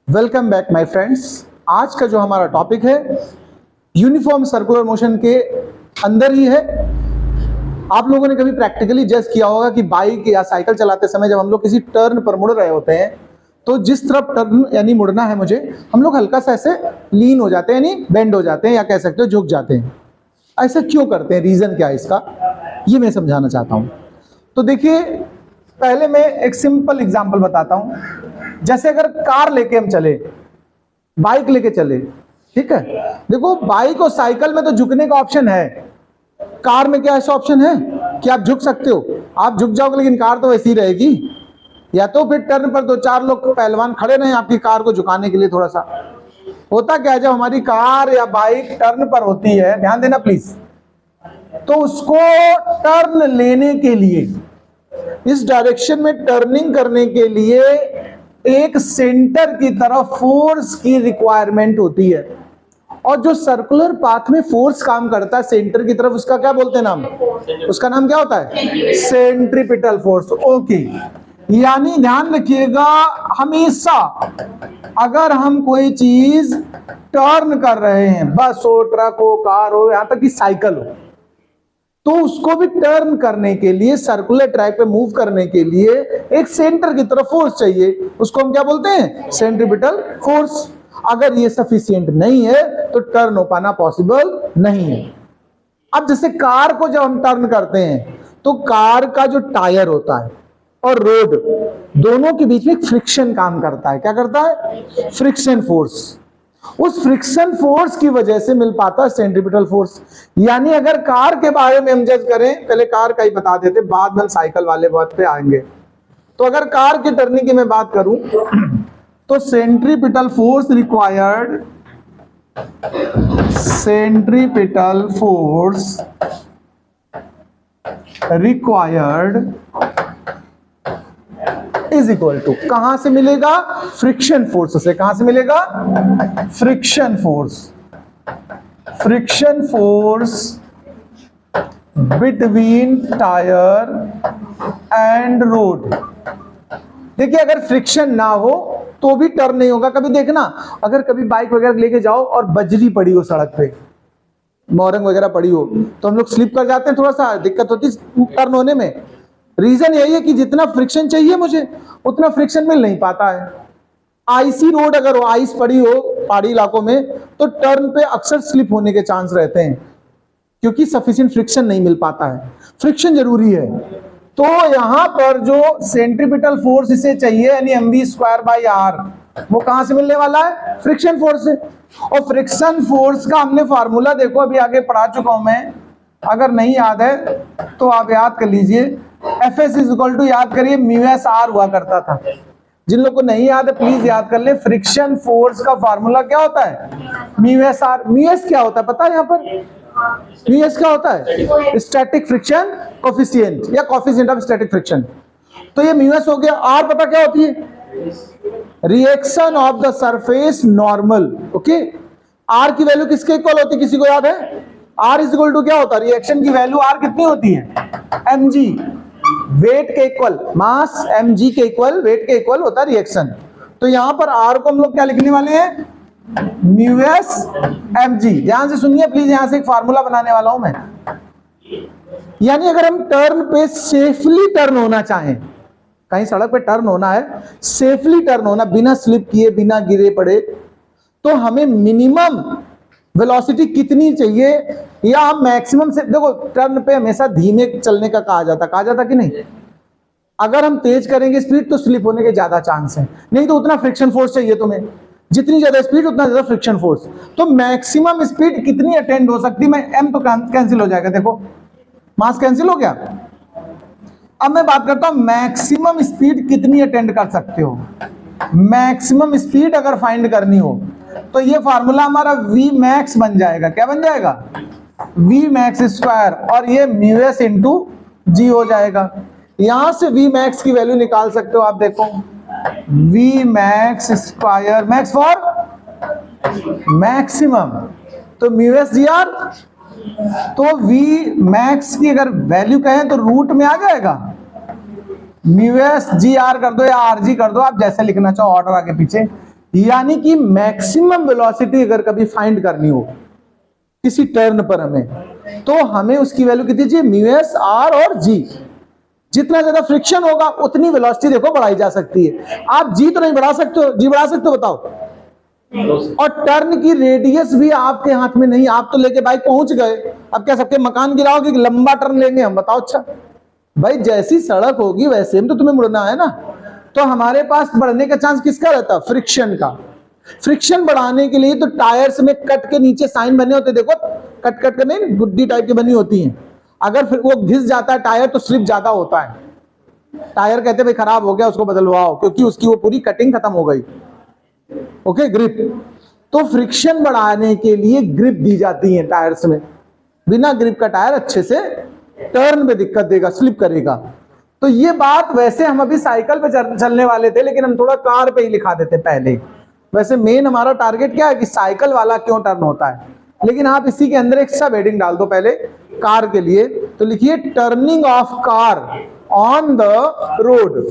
Welcome back my friends. आज का जो हमारा टॉपिक है यूनिफॉर्म सर्कुलर मोशन के अंदर ही है। आप लोगों ने कभी प्रैक्टिकली जज किया होगा कि बाइक या साइकिल चलाते समय जब हम लोग किसी टर्न पर मुड़ रहे होते हैं तो जिस तरफ टर्न यानी मुड़ना है मुझे, हम लोग हल्का सा ऐसे लीन हो जाते हैं, यानी बेंड हो जाते हैं, या कह सकते हो झुक जाते हैं। ऐसा क्यों करते हैं, रीजन क्या है इसका, ये मैं समझाना चाहता हूं। तो देखिए, पहले मैं एक सिंपल एग्जांपल बताता हूं। जैसे अगर कार लेके हम चले, बाइक लेके चले, ठीक है। देखो, बाइक और साइकिल में तो झुकने का ऑप्शन है, कार में क्या ऐसा ऑप्शन है कि आप झुक सकते हो? आप झुक जाओगे, लेकिन कार तो वैसी रहेगी। या तो फिर टर्न पर दो चार लोग पहलवान खड़े रहे आपकी कार को झुकाने के लिए। थोड़ा सा होता क्या है, जब हमारी कार या बाइक टर्न पर होती है, ध्यान देना प्लीज, तो उसको टर्न लेने के लिए, इस डायरेक्शन में टर्निंग करने के लिए एक सेंटर की तरफ फोर्स की रिक्वायरमेंट होती है। और जो सर्कुलर पाथ में फोर्स काम करता है सेंटर की तरफ, उसका क्या बोलते हैं नाम? उसका नाम क्या होता है? Centripetal force. ओके, यानी ध्यान रखिएगा, हमेशा अगर हम कोई चीज टर्न कर रहे हैं, बस हो, ट्रक हो, कार हो, यहां तक कि साइकिल हो, तो उसको भी टर्न करने के लिए, सर्कुलर ट्रैक पे मूव करने के लिए एक सेंटर की तरफ फोर्स चाहिए। उसको हम क्या बोलते हैं? Centripetal force. अगर ये सफिशिएंट नहीं है तो टर्न हो पाना पॉसिबल नहीं है। अब जैसे कार को जब हम टर्न करते हैं तो कार का जो टायर होता है और रोड, दोनों के बीच में फ्रिक्शन काम करता है। क्या करता है? Friction force. उस फ्रिक्शन फोर्स की वजह से मिल पाता है सेंट्रीपिटल फोर्स। यानी अगर कार के बारे में हम जज करें, पहले कार का ही बता देते, बाद में साइकिल वाले बात पे आएंगे। तो अगर कार की टर्निंग की मैं बात करूं तो centripetal force required, centripetal force required is equal to, कहां से मिलेगा? फ्रिक्शन फोर्स से। कहां से मिलेगा? Friction force. Friction force between tyre and road. देखिए, अगर फ्रिक्शन ना हो तो भी टर्न नहीं होगा। कभी देखना, अगर कभी बाइक वगैरह लेके जाओ और बजरी पड़ी हो सड़क पे, मोरंग वगैरह पड़ी हो, तो हम लोग स्लिप कर जाते हैं, थोड़ा सा दिक्कत होती है टर्न होने में। रीजन यही है कि जितना फ्रिक्शन चाहिए मुझे, उतना फ्रिक्शन मिल नहीं पाता है। आइसी रोड अगर हो, आइस पड़ी हो पहाड़ी इलाकों में, तो टर्न पे अक्सर स्लिप होने के चांस रहते हैं, क्योंकि सफिशिएंट फ्रिक्शन नहीं मिल पाता है। फ्रिक्शन जरूरी है। तो यहां पर जो सेंट्रीपिटल फोर्स इसे चाहिए, यानी mv²/r, वो कहां से मिलने वाला है? फ्रिक्शन फोर्स से। और फ्रिक्शन फोर्स का हमने फार्मूला देखो, अभी आगे पढ़ा चुका हूं मैं, अगर नहीं याद है तो आप याद कर लीजिए। Fs इक्वल टू, याद करिए, μs/r हुआ करता था। जिन लोग को नहीं याद है प्लीज याद कर ले। फ्रिक्शन फोर्स का फार्मूला क्या होता है? μs/r। μs क्या होता है पता है? यहाँ पर μs क्या होता है? स्टैटिक फ्रिक्शन कोफिशिएंट, या कोफिशिएंट ऑफ स्टैटिक फ्रिक्शन। तो ये μs हो गया। r पता क्या होती है? Reaction of the surface normal. Okay, r की वैल्यू किसके इक्वल होती है? किसी को याद है? r इज इक्वल टू क्या होता है? रिएक्शन की वैल्यू r कितनी होती है? mg, वेट के इक्वल, मास mg के इक्वल, वेट के इक्वल होता है रिएक्शन। तो यहां पर r को हम लोग क्या लिखने वाले हैं? μs mg। ध्यान से सुनिए प्लीज, यहां से एक फार्मूला बनाने वाला हूं मैं। यानी अगर हम टर्न पे सेफली टर्न होना चाहें, कहीं सड़क पे टर्न होना है, सेफली टर्न होना, बिना स्लिप किए, बिना गिरे पड़े, तो हमें मिनिमम वेलोसिटी कितनी चाहिए, या हम मैक्सिमम से, देखो टर्न पे हमेशा धीमे चलने का कहा जाता कि नहीं? अगर हम तेज करेंगे स्पीड तो स्लिप होने के ज्यादा चांस है, नहीं तो उतना फ्रिक्शन फोर्स चाहिए तुम्हें। जितनी ज्यादा स्पीड उतना ज्यादा फ्रिक्शन फोर्स। तो मैक्सिमम स्पीड कितनी अटेंड हो सकती है? मैं m तो कैंसिल हो जाएगा, देखो मास कैंसिल हो गया। अब मैं बात करता हूं मैक्सिमम स्पीड कितनी अटेंड कर सकते हो। मैक्सिमम स्पीड अगर फाइंड करनी हो तो ये फार्मूला हमारा v max बन जाएगा। क्या बन जाएगा? v max स्क्वायर, और ये μs इंटू g हो जाएगा। यहां से v max की वैल्यू निकाल सकते हो आप, देखो v max square, max for maximum, तो μs/g/r। तो v max की अगर वैल्यू कहें तो रूट में आ जाएगा, μs/g/r कर दो या rg कर दो, आप जैसे लिखना चाहो, ऑर्डर आगे पीछे। यानी कि मैक्सिमम वेलोसिटी अगर कभी फाइंड करनी हो किसी टर्न पर हमें, तो हमें उसकी वैल्यू कितनी चाहिए, म्यू एस आर और जी। जितना ज्यादा फ्रिक्शन होगा उतनी वेलोसिटी देखो बढ़ाई जा सकती है। आप जी तो नहीं बढ़ा सकते हो, जी बढ़ा सकते हो बताओ? और टर्न की रेडियस भी आपके हाथ में नहीं, आप तो लेके बाइक पहुंच गए, अब क्या सबके मकान गिराओगे कि लंबा टर्न लेंगे हम, बताओ? अच्छा भाई, जैसी सड़क होगी वैसे में तो तुम्हें मुड़ना है ना। तो हमारे पास बढ़ने का चांस किसका रहता है, फ्रिक्शन का। फ्रिक्शन बढ़ाने के लिए तो टायर्स में कट के नीचे साइन बने होते, देखो कट कट के नहीं, गुड्डी टाइप की बनी होती हैं। अगर फिर वो घिस जाता है टायर तो स्लिप ज्यादा होता है, टायर कहते हैं भाई खराब हो गया उसको बदलवाओ, क्योंकि उसकी वो पूरी कटिंग खत्म हो गई। Okay, grip. तो फ्रिक्शन बढ़ाने के लिए ग्रिप दी जाती है टायर्स में। बिना ग्रिप का टायर अच्छे से टर्न में दिक्कत देगा, स्लिप करेगा। तो ये बात वैसे हम अभी साइकिल पे चलने वाले थे, लेकिन हम थोड़ा कार पे ही लिखा देते पहले। वैसे मेन हमारा टारगेट क्या है कि साइकिल वाला क्यों टर्न होता है, लेकिन आप इसी के अंदर एक सब हेडिंग डाल दो पहले कार के लिए। तो लिखिए turning of car on the road.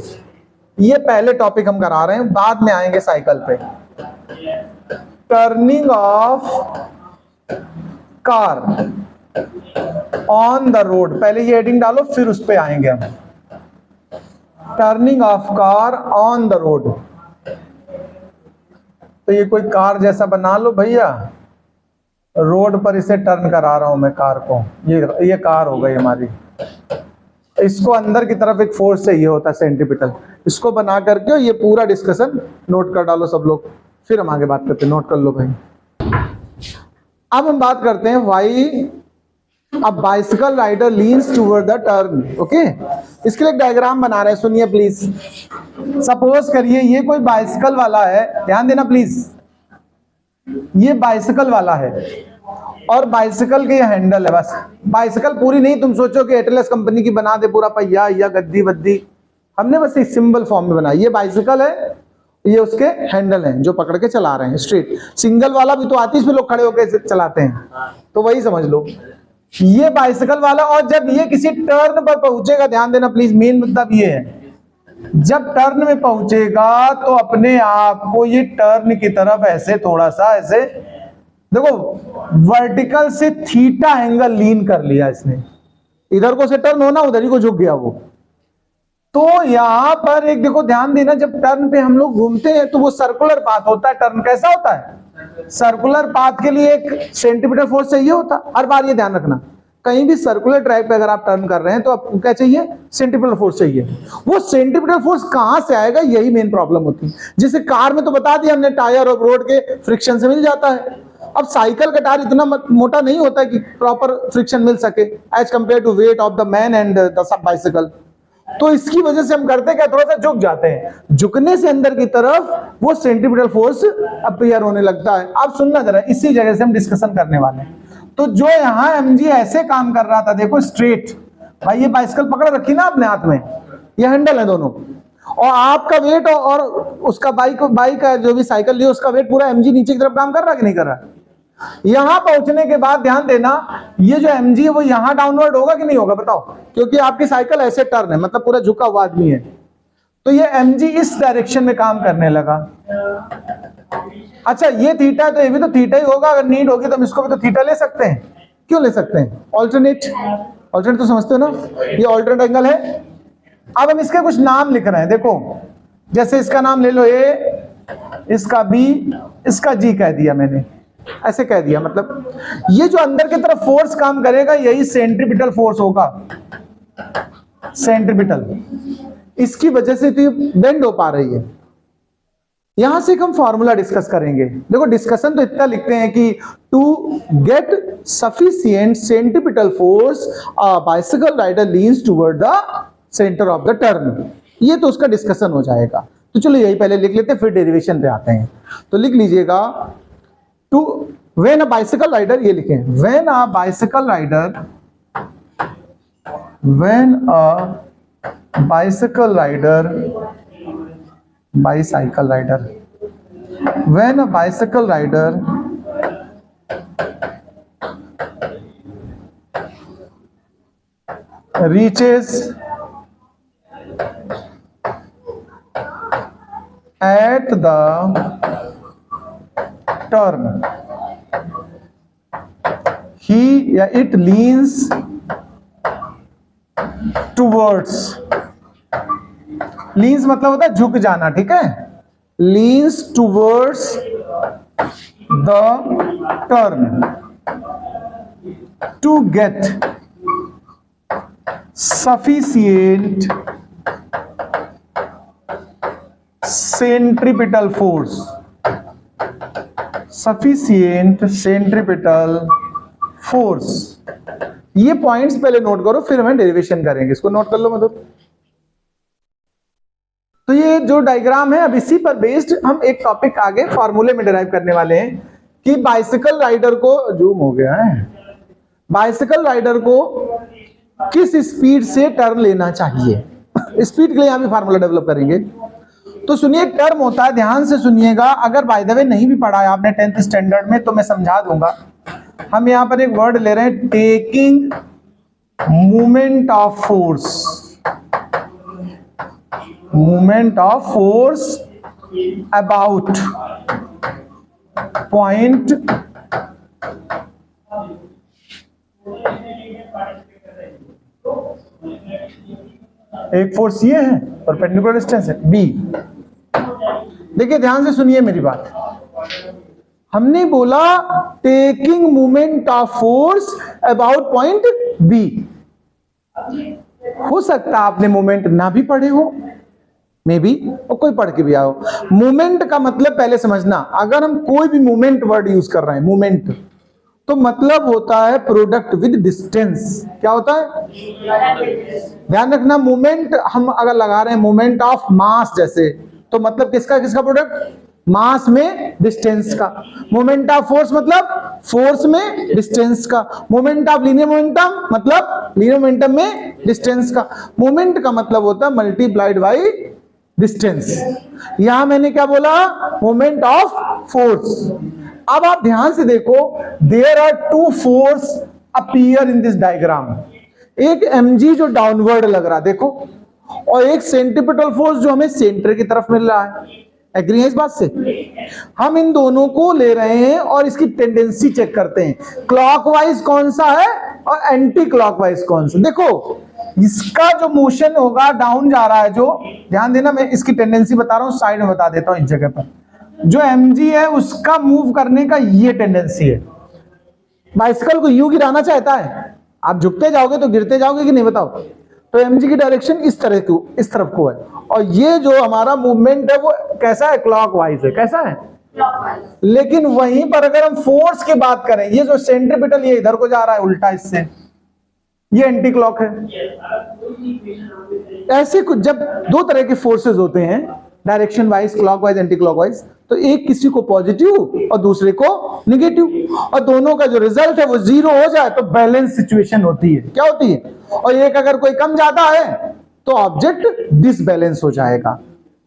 ये पहले टॉपिक हम करा रहे हैं, बाद में आएंगे साइकिल पे। Turning of car on the road, पहले ये हेडिंग डालो फिर उस पे आएंगे हम। Turning of car on the road, तो ये कोई कार जैसा बना लो भैया, रोड पर इसे टर्न करा रहा हूं मैं कार को। ये कार हो गई हमारी। इसको अंदर की तरफ एक फोर्स चाहिए होता है सेंट्रीपिटल, इसको बना करके ये पूरा डिस्कशन नोट कर डालो सब लोग, फिर हम आगे बात करते हैं। नोट कर लो भाई। अब हम बात करते हैं why a bicycle rider leans toward the turn. Okay, इसके लिए एक डायग्राम बना रहे हैं, सुनिए प्लीज। सपोज करिए ये कोई बाइसिकल वाला है, ध्यान देना प्लीज। ये बाइसिकल वाला है और बाइसिकल के ये हैंडल है, बस। बाइसिकल पूरी नहीं, तुम सोचो कि एटलस कंपनी की बना दे पूरा पहिया या गद्दी वद्दी, हमने बस एक सिंबल फॉर्म में बनाई। ये बाइसिकल है, ये उसके हैंडल हैं जो पकड़ के चला रहे हैं स्ट्रेट। सिंगल वाला भी तो आती है, इसमें लोग खड़े होकर चलाते हैं, तो वही समझ लो ये बाइसिकल वाला। और जब ये किसी टर्न पर पहुंचेगा, ध्यान देना प्लीज, मेन मुद्दा ये है, जब टर्न में पहुंचेगा तो अपने आप को ये टर्न की तरफ ऐसे थोड़ा सा ऐसे देखो, वर्टिकल से थीटा एंगल लीन कर लिया इसने, इधर को से टर्न होना उधर ही को झुक गया वो। तो यहां पर एक देखो, ध्यान देना, जब टर्न पे हम लोग घूमते हैं तो वो सर्कुलर पाथ होता है। टर्न कैसा होता है, सर्कुलर पाथ के लिए एक सेंटीमीटर फोर्स चाहिए होता। हर बार ये ध्यान रखना, कहीं भी सर्कुलर ट्रैक पे अगर आप टर्न कर रहे हैं तो आपको क्या चाहिए, सेंटीमीटर फोर्स चाहिए। वो सेंटीमीटर फोर्स कहां से आएगा, यही मेन प्रॉब्लम होती है। जैसे कार में तो बता दिया हमने, टायर और रोड के फ्रिक्शन से मिल जाता है। अब साइकिल का टायर इतना मोटा नहीं होता है कि प्रॉपर फ्रिक्शन मिल सके as compare to weight of the man and the bicycle. तो इसकी वजह से हम करते क्या, थोड़ा सा झुक जाते हैं। झुकने से अंदर की तरफ वो सेंटीमीटर फोर्स अपीयर होने लगता है। आप सुनना जरा, इसी जगह से हम डिस्कशन करने वाले हैं। तो जो यहां एमजी ऐसे काम कर रहा था, देखो स्ट्रेट, भाई ये बाइसिकल पकड़ रखी ना अपने हाथ में, ये हैंडल है दोनों, और आपका वेट और उसका बाइक का जो भी साइकिल लिया उसका वेट पूरा एमजी नीचे की तरफ काम कर रहा है कि नहीं कर रहा है। यहां पहुंचने के बाद ध्यान देना, ये जो एमजी है वो यहां डाउनवर्ड होगा कि नहीं होगा बताओ, क्योंकि आपकी साइकिल ऐसे टर्न है, मतलब पूरा झुका हुआ आदमी है। तो ये एमजी इस डायरेक्शन में काम करने लगा। अच्छा ये थीटा है तो ये भी तो थीटा ही होगा, अगर नीड होगी तो हम इसको भी तो थीटा ले सकते हैं। क्यों ले सकते हैं, ऑल्टरनेट तो समझते हो ना, ये ऑल्टरनेट एंगल है। अब हम इसके कुछ नाम लिख रहे हैं, देखो जैसे इसका नाम ले लो ए, इसका बी, इसका जी कह दिया मैंने, ऐसे कह दिया। मतलब ये जो अंदर की तरफ फोर्स काम करेगा यही सेंट्रीपिटल फोर्स होगा, सेंट्रीपिटल। इसकी वजह से तो ये बेंड हो पा रही है। यहां से हम फॉर्मूला डिस्कस करेंगे। देखो डिस्कशन तो इतना लिखते हैं कि to get sufficient centripetal force a bicycle rider leans toward the centre of the turn, ये तो उसका डिस्कशन हो जाएगा। तो चलो यही पहले लिख लेते हैं, फिर डेरिवेशन पे आते हैं। तो लिख लीजिएगा, to when a bicycle rider, ये लिखें, when a bicycle rider, when a bicycle rider, bicycle rider, when a bicycle rider reaches at the turn, ही या इट लीन्स टूवर्ड्स, लीन्स मतलब होता है झुक जाना, ठीक है, leans towards the turn to get sufficient centripetal force, sufficient centripetal force। ये पॉइंट्स पहले नोट करो, फिर हम डेरिवेशन करेंगे। इसको नोट कर लो मतलब। तो ये जो डायग्राम है, अब इसी पर बेस्ड हम एक टॉपिक आगे फॉर्मूले में डिराइव करने वाले हैं कि बाइसिकल राइडर को, जूम हो गया है, बाइसिकल राइडर को किस स्पीड से टर्न लेना चाहिए। स्पीड के लिए यहां भी फार्मूला डेवलप करेंगे। तो सुनिए, टर्म होता है, ध्यान से सुनिएगा, अगर बाय द वे नहीं भी पढ़ा है आपने 10th स्टैंडर्ड में तो मैं समझा दूंगा। हम यहां पर एक वर्ड ले रहे हैं, taking movement of force, movement of force about point एक फोर्स ये है, परपेंडिकुलर डिस्टेंस है बी। देखिए ध्यान से सुनिए मेरी बात, हमने बोला taking movement of force about point B. हो सकता है आपने मूवमेंट ना भी पढ़े हो, मे बी, और कोई पढ़ के भी आओ। मूवमेंट का मतलब पहले समझना, अगर हम कोई भी मूवमेंट वर्ड यूज कर रहे हैं, मूवमेंट, तो मतलब होता है प्रोडक्ट विद डिस्टेंस। क्या होता है? ध्यान रखना, मूवमेंट हम अगर लगा रहे हैं मूवमेंट ऑफ मास जैसे, तो मतलब किसका किसका प्रोडक्ट? मास में डिस्टेंस का। मूवमेंट ऑफ फोर्स मतलब फोर्स में डिस्टेंस का। मूवमेंट ऑफ लीनियर मोमेंटम मतलब लीनियर मोमेंटम में डिस्टेंस का। मूवमेंट का मतलब होता है मल्टीप्लाइड बाई डिस्टेंस। यहां मैंने क्या बोला? Movement of force. अब आप ध्यान से देखो, there are two force appear in this diagram. एक mg जो डाउनवर्ड लग रहा है देखो, और एक सेंट्रीपिटल फोर्स जो हमें सेंटर की तरफ मिल रहा है। एग्री है इस बात से? हम इन दोनों को ले रहे हैं और इसकी टेंडेंसी चेक करते हैं, क्लॉकवाइज कौन सा है और एंटी क्लॉकवाइज कौन सा। देखो इसका जो मोशन होगा डाउन जा रहा है, जो, ध्यान देना मैं इसकी टेंडेंसी बता रहा हूं, साइड में बता देता हूं इस जगह पर। जो mg है उसका मूव करने का ये टेंडेंसी है। बाइसिकल को यूं गिराना चाहता है, आप झुकते जाओगे तो गिरते जाओगे कि नहीं बताओ? तो mg की डायरेक्शन इस तरफ को है, और ये जो हमारा मूवमेंट है वो कैसा है? क्लॉकवाइज है। कैसा है? लेकिन वहीं पर अगर हम फोर्स की बात करें, ये जो सेंट्रीपिटल ये इधर को जा रहा है उल्टा इससे, ये एंटी क्लॉक है। ऐसे कुछ जब दो तरह के फोर्सेस होते हैं, direction wise, clockwise, anti clockwise, तो एक किसी को पॉजिटिव और दूसरे को निगेटिव, और दोनों का जो रिजल्ट है वो जीरो हो जाए तो बैलेंस सिचुएशन होती है। क्या होती है? और एक अगर कोई कम जाता है तो ऑब्जेक्ट डिसबैलेंस हो जाएगा।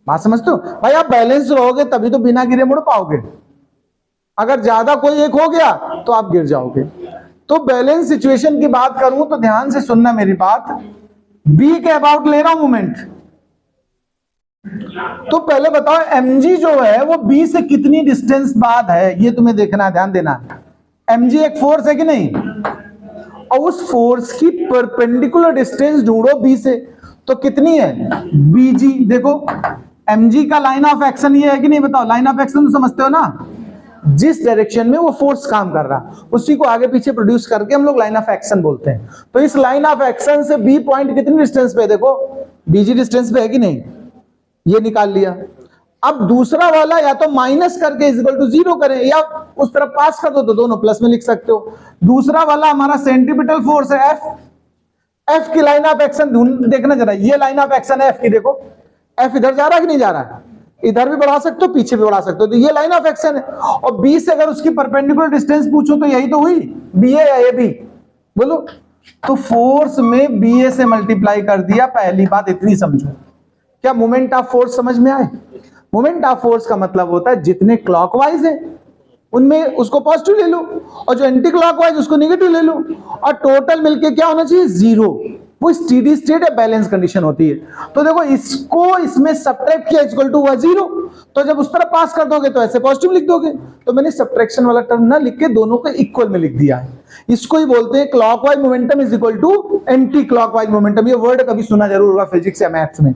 बात समझते हो भाई? आप बैलेंस रहोगे तभी तो बिना गिरे मुड़ पाओगे। अगर ज्यादा कोई एक हो गया तो आप गिर जाओगे। तो बैलेंस सिचुएशन की बात करूं तो ध्यान से सुनना मेरी बात, बी के अबाउट ले रहा हूं मूवमेंट। तो पहले बताओ mg जो है वो b से कितनी डिस्टेंस बाद है, ये तुम्हें देखना है, ध्यान देना। mg एक फोर्स है कि नहीं, और उस फोर्स की परपेंडिकुलर डिस्टेंस ढूंढो b से, तो कितनी है? bg। देखो mg का लाइन ऑफ एक्शन ये है कि नहीं, बताओ? लाइन ऑफ एक्शन तो समझते हो ना, जिस डायरेक्शन में वो फोर्स काम कर रहा उसी को आगे पीछे प्रोड्यूस करके हम लोग लाइन ऑफ एक्शन बोलते हैं। तो इस लाइन ऑफ एक्शन से बी पॉइंट कितनी डिस्टेंस पे है? देखो bg डिस्टेंस पे है कि नहीं, ये निकाल लिया। अब दूसरा वाला या तो माइनस करके इज इक्वल टू 0 करें, या उस तरफ पास कर दो तो दोनों प्लस में लिख सकते हो। दूसरा वाला हमारा सेंट्रीपिटल फोर्स है F। F की लाइन ऑफ एक्शन देखना जरा, ये लाइन ऑफ एक्शन है F की। देखो F इधर जा रहा है कि नहीं जा रहा है? इधर भी बढ़ा सकते हो, पीछे भी बढ़ा सकते हो, तो ये लाइन ऑफ एक्शन है। और B से अगर उसकी परपेंडिकुलर डिस्टेंस पूछो तो यही तो हुई, BA या AB, बोलो। तो फोर्स में BA से मल्टीप्लाई कर दिया। पहली बात इतनी समझो। क्या मोमेंट ऑफ फोर्स समझ में आए? मोमेंट ऑफ फोर्स का मतलब होता है जितने क्लॉकवाइज है उनमें उसको पॉजिटिव ले लो, और जो एंटी क्लॉकवाइज उसको नेगेटिव ले लो, और टोटल मिलके क्या होना चाहिए? 0। वो स्टेडी स्टेट या बैलेंस कंडीशन होती है। तो देखो इसको इसमें सब्ट्रैक्ट किया इक्वल टू हुआ 0, तो जब उस तरफ पास कर दोगे तो ऐसे पॉजिटिव लिख दोगे। तो मैंने सब्ट्रैक्शन वाला टर्म ना लिख के दोनों को इक्वल में लिख दिया है। इसको ही बोलते हैं clockwise momentum is equal to anticlockwise momentum. ये वर्ड कभी सुना जरूर होगा फिजिक्स या मैथ्स में,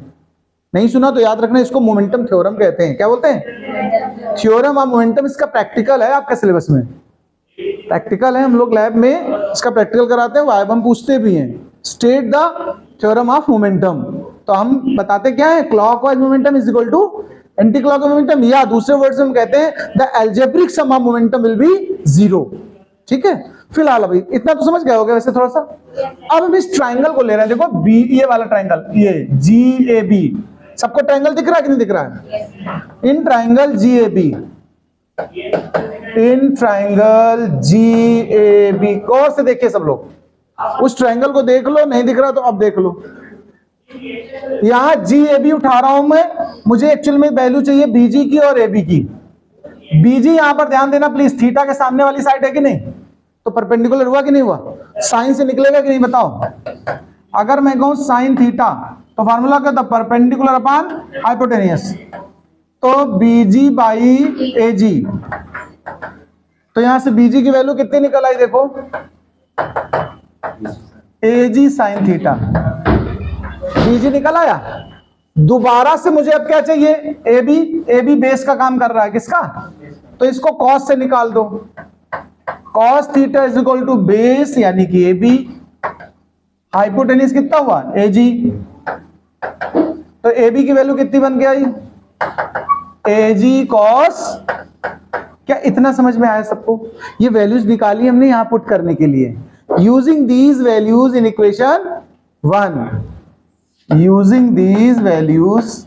नहीं सुना तो याद रखना, इसको मोमेंटम थ्योरम कहते हैं। क्या बोलते हैं? Theorem of momentum. इसका प्रैक्टिकल है आपका सिलेबस में, प्रैक्टिकल है, हम लोग लैब में इसका प्रैक्टिकल कराते हैं, वाइवा हम पूछते भी हैं, state the theorem of momentum. तो हम बताते क्या है, clockwise momentum is equal to anticlockwise momentum, या दूसरे वर्ड से हम कहते हैं the algebraic sum of momentum will be 0। ठीक है, फिलहाल अभी इतना तो समझ गए होगे वैसे थोड़ा सा। अब हम इस ट्राइंगल को ले रहे हैं, देखो बी, ये वाला ट्राइंगल, ये GAB, सबको ट्राइंगल दिख रहा है कि नहीं दिख रहा है? In triangle GAB, in triangle GAB, गौर से देखिए सब लोग, उस ट्राइंगल को देख लो, नहीं दिख रहा तो अब देख लो। यहां GAB उठा रहा हूं मैं, मुझे एक्चुअल में वैल्यू चाहिए BG की और AB की। BG यहां पर ध्यान देना प्लीज, थीटा के सामने वाली साइड है कि नहीं, तो परपेंडिकुलर हुआ कि नहीं हुआ, साइन से निकलेगा कि नहीं बताओ। अगर मैं कहूं साइन थीटा तो फार्मूला क्या था, परपेंडिकुलर अपॉन हाइपोटेनियस, तो BG बाई AG। तो यहां से BG की वैल्यू कितनी निकल आई देखो, AG साइन थीटा, BG निकल आया। दोबारा से मुझे अब क्या चाहिए, AB बेस का काम कर रहा है, किसका, तो इसको कॉस से निकाल दो, cos theta is equal to base यानी कि AB, हाइपोटेनियस कितना हुआ AG, तो AB की वैल्यू कितनी बन के आई, AG कॉस। क्या इतना समझ में आया सबको? ये वैल्यूज निकाली हमने यहां पुट करने के लिए, using these values in equation 1, using these values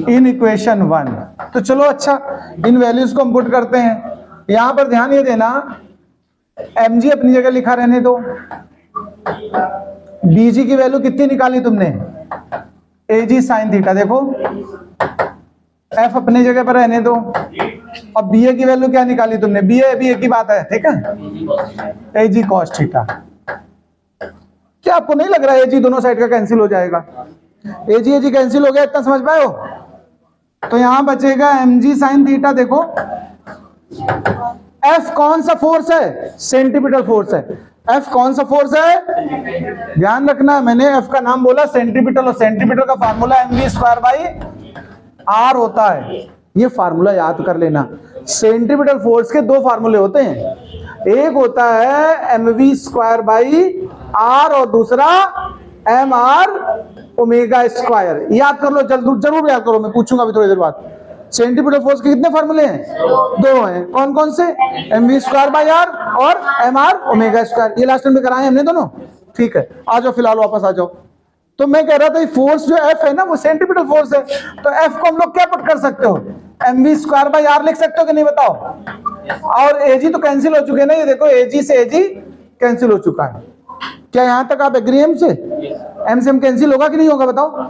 in equation 1। तो चलो अच्छा, इन वैल्यूज को हम पुट करते हैं। यहां पर ध्यान ये देना, mg अपनी जगह लिखा रहने दो, bg की वैल्यू कितनी निकाली तुमने, AG साइन थीटा, देखो f अपने जगह पर रहने दो, और BA की वैल्यू क्या निकाली तुमने, BA भी एक ही बात है, ठीक है, AG कॉस थीटा। क्या आपको नहीं लग रहा है AG दोनों साइड का कैंसिल हो जाएगा, AG कैंसिल हो गया, इतना समझ पाए हो? तो यहां बचेगा mg साइन थीटा। देखो F कौन सा फोर्स है, सेंट्रीपिटल फोर्स है, F कौन सा फोर्स है, ध्यान रखना, मैंने F का नाम बोला सेंट्रीपिटल, और सेंट्रीपिटल का फार्मूला mv² बाई r होता है। ये फार्मूला याद कर लेना। सेंट्रीपिटल फोर्स के दो फार्मूले होते हैं, एक होता है mv² बाई r और दूसरा mr ओमेगा स्क्वायर। याद कर लो, जरूर याद करो, मैं पूछूंगा अभी थोड़ी देर बाद। सेंट्रीपिटल फोर्स के कितने फार्मूले हैं, दो हैं, कौन कौन से, mv² बाई r और mr ओमेगा स्क्वायर। ये लास्ट टाइम में कराए हमने दोनों, ठीक है। आ जाओ फिलहाल वापस आ जाओ। तो मैं कह रहा था फोर्स जो F है ना, वो सेंट्रीपिटल फोर्स है, तो F को हम लोग क्या पुट कर सकते हो, mv² बाई r लिख सकते हो कि नहीं बताओ। और AG तो कैंसिल हो चुके हैं ना, ये देखो AG से AG कैंसिल हो चुका है। क्या यहां तक आप एग्री M से? M से M कैंसिल होगा कि नहीं होगा बताओ।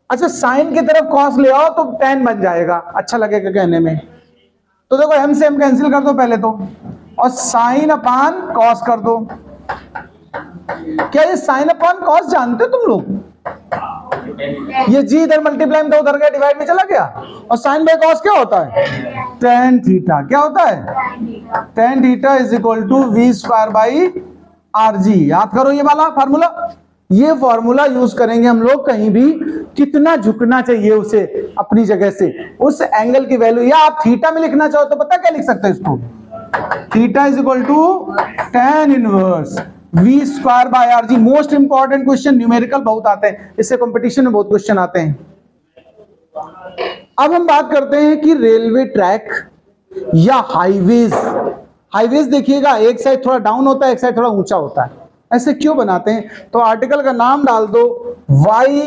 अच्छा, साइन की तरफ कॉस ले आओ तो tan बन जाएगा, अच्छा लगेगा कहने में। तो देखो M से M कैंसिल कर दो पहले तो, और साइन अपान कॉस कर दो। क्या ये साइन अपान कॉस जानते हो तुम लोग? ये G इधर मल्टीप्लाई में उधर गया, डिवाइड में चला गया, और साइन बाय कॉस क्या होता है, tan थीटा। क्या होता है, tan theta is equal to v² by RG। याद करो ये वाला फार्मूला, ये फॉर्मूला यूज करेंगे हम लोग कहीं भी, कितना झुकना चाहिए उसे अपनी जगह से, उस एंगल की वैल्यू। या आप थीटा में लिखना चाहो तो पता क्या लिख सकते हैं इसको, theta is equal to tan inverse v² by RG। Most important question, numerical बहुत आते हैं, इससे कंपटीशन में बहुत क्वेश्चन आते हैं। अब हम बात करते हैं कि रेलवे ट्रैक या हाईवेज। हाईवेज देखिएगा, एक साइड थोड़ा डाउन होता है, एक साइड थोड़ा ऊंचा होता है। ऐसे क्यों बनाते हैं? तो आर्टिकल का नाम डाल दो, वाई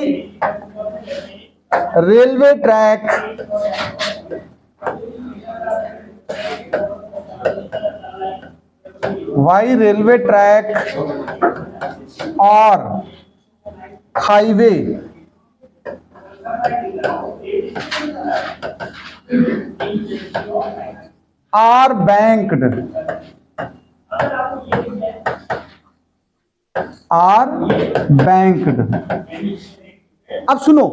रेलवे ट्रैक और highway are banked are banked. अब सुनो,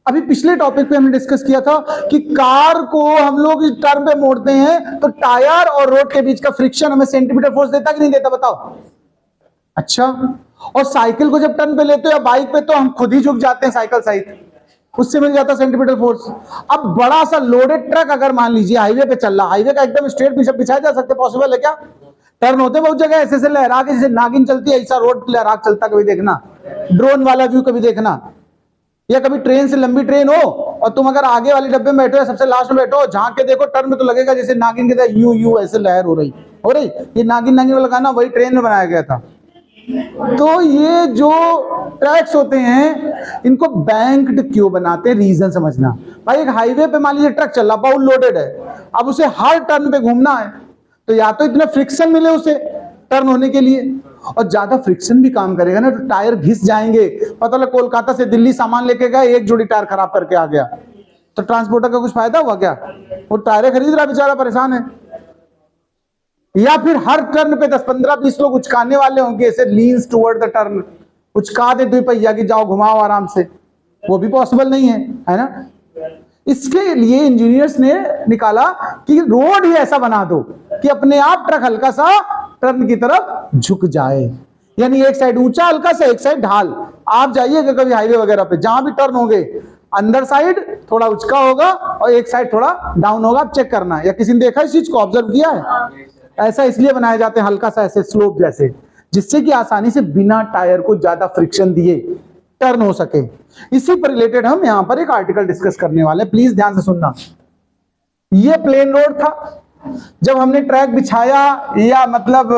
अभी पिछले टॉपिक पे हमने डिस्कस किया था कि कार को हम लोग इस टर्म पे मोड़ते हैं तो टायर और रोड के बीच का फ्रिक्शन हमें सेंटीमीटर फोर्स देता कि नहीं देता, बताओ। अच्छा, और साइकिल को जब टर्न पे लेते हो या बाइक पे तो हम खुद ही झुक जाते हैं साइकिल सहित, उससे मिल जाता सेंटीमीटर फोर्स। अब बड़ा सा लोडेड ट्रक अगर मान लीजिए हाईवे पे चल रहा, हाईवे का एकदम स्ट्रेट बिछाया जा सकते, पॉसिबल है क्या? टर्न होते बहुत जगह ऐसे ऐसे लहरा के, जैसे नागिन चलती है ऐसा रोड लहरा चलता, कभी देखना ड्रोन वाला व्यू, कभी देखना। या कभी ट्रेन से लंबी ट्रेन हो और तुम अगर आगे वाले डब्बे में बैठो या सबसे लास्ट में बैठो, झांक के देखो टर्न में तो लगेगा जैसे नागिन के तरह यूं यूं ऐसे लहर हो रही। ये नागिन नागिन वाला गाना वही ट्रेन में बनाया गया था। तो ये जो ट्रैक्स होते हैं इनको बैंक्ड क्यों बनाते हैं, रीजन समझना। भाई एक हाईवे पे मान लीजिए ट्रक चल रहा, बहुत लोडेड है, अब उसे हर टर्न पे घूमना है, तो या तो इतना फ्रिक्शन मिले उसे टर्न होने के लिए, और ज्यादा फ्रिक्शन भी काम करेगा ना तो टायर घिस जाएंगे। पता लगा कोलकाता से दिल्ली सामान लेके गए, एक जोड़ी टायर खराब करके आ गया, तो ट्रांसपोर्टर का कुछ फायदा हुआ क्या? वो टायर खरीद रहा बेचारा, परेशान है। या फिर हर टर्न पे 10 15 20 लोग उचकाने वाले होंगे, ऐसे लीन्स टुवर्ड द टर्न, उचका दे 2 पहिया की, जाओ घुमाओ आराम से, वो भी पॉसिबल नहीं है ना। इसके लिए इंजीनियर्स ने निकाला कि रोड ही ऐसा बना दो कि अपने आप ट्रक हल्का सा टर्न की तरफ झुक जाए, यानी एक साइड ऊंचा हल्का सा, एक साइड ढाल। आप जाइएगा कभी हाईवे वगैरह पे, जहां भी टर्न होंगे अंदर साइड थोड़ा उचका होगा और एक साइड थोड़ा डाउन होगा, आप चेक करना। या किसी ने देखा इस चीज को, ऑब्जर्व किया है? ऐसा इसलिए बनाए जाते हैं हल्का सा ऐसे स्लोप जैसे, जिससे कि आसानी से बिना टायर को ज्यादा फ्रिक्शन दिए टर्न हो सके। इसी पर रिलेटेड हम यहां पर एक आर्टिकल डिस्कस करने वाले हैं, प्लीज ध्यान से सुनना। ये प्लेन रोड था, जब हमने ट्रैक बिछाया या मतलब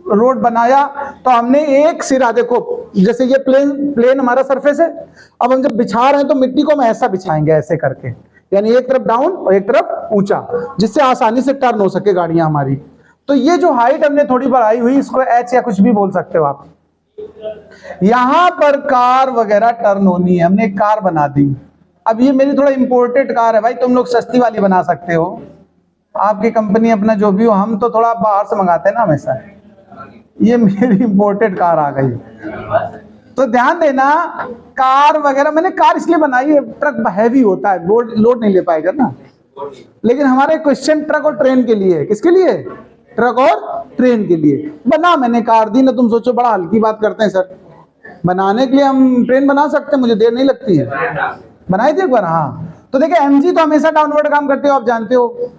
रोड बनाया तो हमने एक सिरा, देखो जैसे ये प्लेन हमारा सरफेस है, अब हम जब बिछा रहे हैं तो मिट्टी को हम ऐसा बिछाएंगे ऐसे करके, यानी एक तरफ डाउन और एक तरफ ऊंचा, जिससे आसानी से टर्न हो सके गाड़ियां हमारी। तो ये जो हाइट हमने थोड़ी बढ़ाई हुई, इसको एच या कुछ भी बोल सकते हो आप। यहां पर कार वगैरह टर्न होनी है, हमने एक कार बना दी। अब ये मेरी थोड़ा इंपोर्टेड कार है भाई, तुम लोग सस्ती वाली बना सकते हो, आपकी कंपनी अपना जो भी हो, हम तो थोड़ा बाहर से मंगाते हैं ना हमेशा। ये मेरी इंपोर्टेड कार आ गई, तो ध्यान देना। कार वगैरह मैंने कार इसलिए बनाई है, ट्रक हैवी होता है, लोड नहीं ले पाएगा ना। लेकिन हमारा क्वेश्चन ट्रक और ट्रेन के लिए है। किसके लिए? ट्रक और ट्रेन के लिए बना मैंने कार दी ना। तुम सोचो बड़ा हल्की बात करते हैं सर, बनाने के लिए हम ट्रेन बना सकते हैं, मुझे देर नहीं लगती है। बनाई थी एक बार, हाँ। तो देखिए एमजी तो हमेशा डाउनवर्ड काम करते हो, आप जानते हो।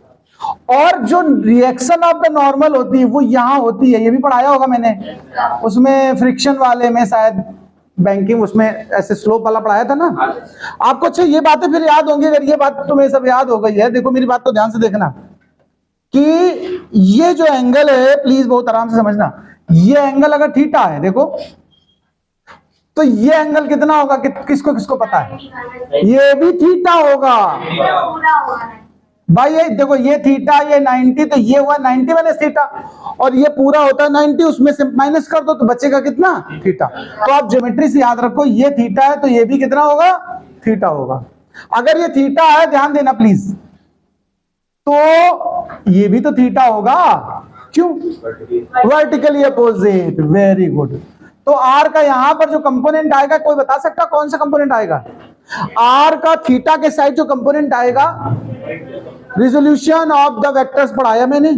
और जो रिएक्शन ऑफ द नॉर्मल होती है वो यहां होती है, ये भी पढ़ाया होगा मैंने, उसमें फ्रिक्शन वाले में शायद बैंकिंग, उसमें ऐसे स्लोप वाला पढ़ाया था ना आपको। अच्छा ये बातें फिर याद होंगी, अगर ये बात तुम्हें सब याद हो गई है। देखो मेरी बात को ध्यान से देखना कि ये जो एंगल है, प्लीज बहुत आराम से समझना, ये एंगल अगर थीटा है, देखो तो ये एंगल कितना होगा, किसको किसको पता है? ये भी थीटा होगा भाई। ये देखो ये थीटा, ये 90, तो ये हुआ 90 माइनस थीटा, और ये पूरा होता है 90, उसमें से माइनस कर दो तो बचेगा कितना? थीटा। तो आप ज्योमेट्री से याद रखो, ये थीटा है तो ये भी कितना होगा? थीटा होगा। अगर ये थीटा है, ध्यान देना प्लीज, तो ये भी तो थीटा होगा। क्यों? Vertically opposite, very good. तो आर का यहां पर जो कंपोनेंट आएगा, कोई बता सकता कौन सा कंपोनेंट आएगा? आर का थीटा के साइड जो कंपोनेंट आएगा, रिजोल्यूशन ऑफ द वेक्टर्स पढ़ाया मैंने।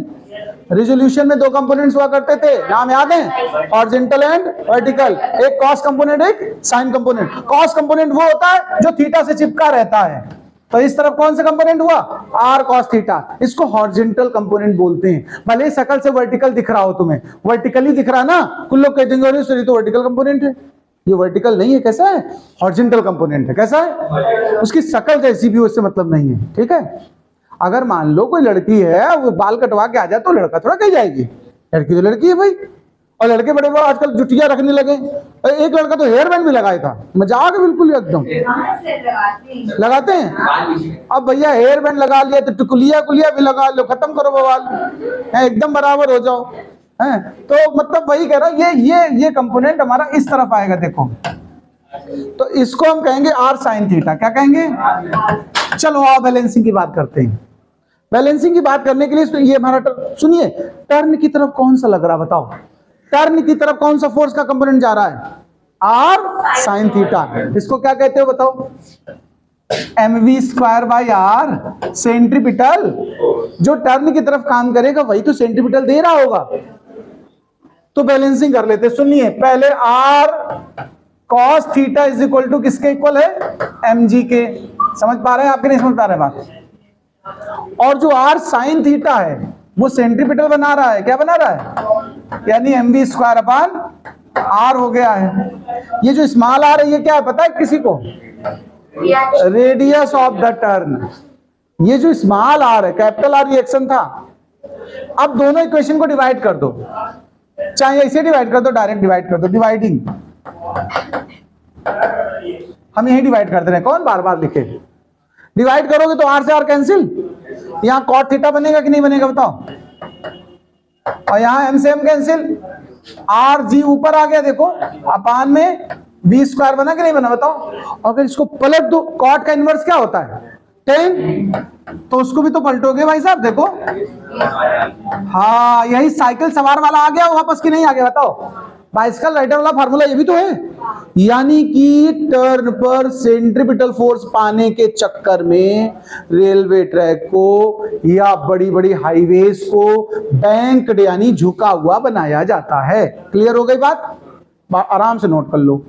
रिजोल्यूशन में 2 कंपोनेंट्स हुआ करते थे, नाम याद है? Horizontal and vertical. एक कॉस कंपोनेंट, एक साइन कंपोनेंट। कॉस कंपोनेंट वो होता है जो थीटा से चिपका रहता है, तो इस तरफ कौन सा कंपोनेंट हुआ? R cos theta. इसको हॉरिजॉन्टल कंपोनेंट बोलते हैं। भले शकल से वर्टिकल दिख रहा हो तुम्हें, वर्टिकली दिख रहा ना, कुछ लोग कहते हैं तो वर्टिकल कंपोनेंट है। ये वर्टिकल नहीं है, कैसा है? हॉरिजॉन्टल कंपोनेंट है। कैसा है? उसकी शकल जैसी भी हो, इससे मतलब नहीं है, ठीक है। अगर मान लो कोई लड़की है, वो बाल कटवा के आ जाए तो लड़का थोड़ा कह जाएगी, लड़की तो लड़की है भाई। और लड़के बड़े बड़े आजकल जुटिया रखने लगे। एक लड़का तो हेयर बैंड भी लगाया था, मजाक है बिल्कुल एकदम। लगाते हैं। अब भैया हेयर बैंड लगा लिया तो टुकुलिया कुलिया भी लगा लो, खत्म करो बवाल, एकदम बराबर हो जाओ। है तो मतलब वही कह रहा हूं, ये कंपोनेंट हमारा इस तरफ आएगा, देखो। तो इसको हम कहेंगे आर साइन थीटा। क्या कहेंगे? चलो आओ बैलेंसिंग की बात करते हैं। बैलेंसिंग की बात करने के लिए ये हमारा सुनिए, टर्न की तरफ कौन सा लग रहा बताओ? टर्न की तरफ कौन सा फोर्स का कंपोनेंट जा रहा है? R sine theta. इसको क्या कहते हो बताओ? mv square by R centripetal. जो टर्न की तरफ काम करेगा वही तो सेंट्रीपिटल दे रहा होगा। तो बैलेंसिंग कर लेते। सुनिए, पहले R cos theta is equal to किसके इक्वल है? mg के। समझ पा रहे हैं आपके? नहीं समझ पा रहे बात? और जो आर साइन थीटा है वो सेंट्रीपिटल बना रहा है। क्या बना रहा है? यानी mv स्क्वायर अपान आर हो गया है। ये जो स्मॉल आर है ये क्या है पता है किसी को? Radius of the turn. ये जो स्मॉल आर है, कैपिटल आर रिएक्शन था। अब दोनों इक्वेशन को डिवाइड कर दो, चाहे ऐसे डिवाइड कर दो, डायरेक्ट डिवाइड कर दो। डिवाइडिंग हम यही डिवाइड कर दे रहे हैं, कौन बार बार लिखे। डिवाइड करोगे तो आर से आर कैंसिल, यहां कॉट थीटा बनेगा कि नहीं बनेगा बताओ? और यहां एम से एम कैंसिल, आर जी ऊपर आ गया देखो, अपान में बी स्क्वायर बना कि नहीं बना बताओ? अगर इसको पलट दो, कॉट का इनवर्स क्या होता है? 10, तो उसको भी तो पलटोगे भाई साहब। देखो हाँ, यही साइकिल सवार वाला आ गया वापस कि नहीं आ गया बताओ? बाइसिकल राइडर वाला फार्मूला ये भी तो है। यानी कि टर्न पर सेंट्रीपिटल फोर्स पाने के चक्कर में रेलवे ट्रैक को या बड़ी बड़ी हाईवेज को बैंक्ड यानी झुका हुआ बनाया जाता है। क्लियर हो गई बात? आराम से नोट कर लो।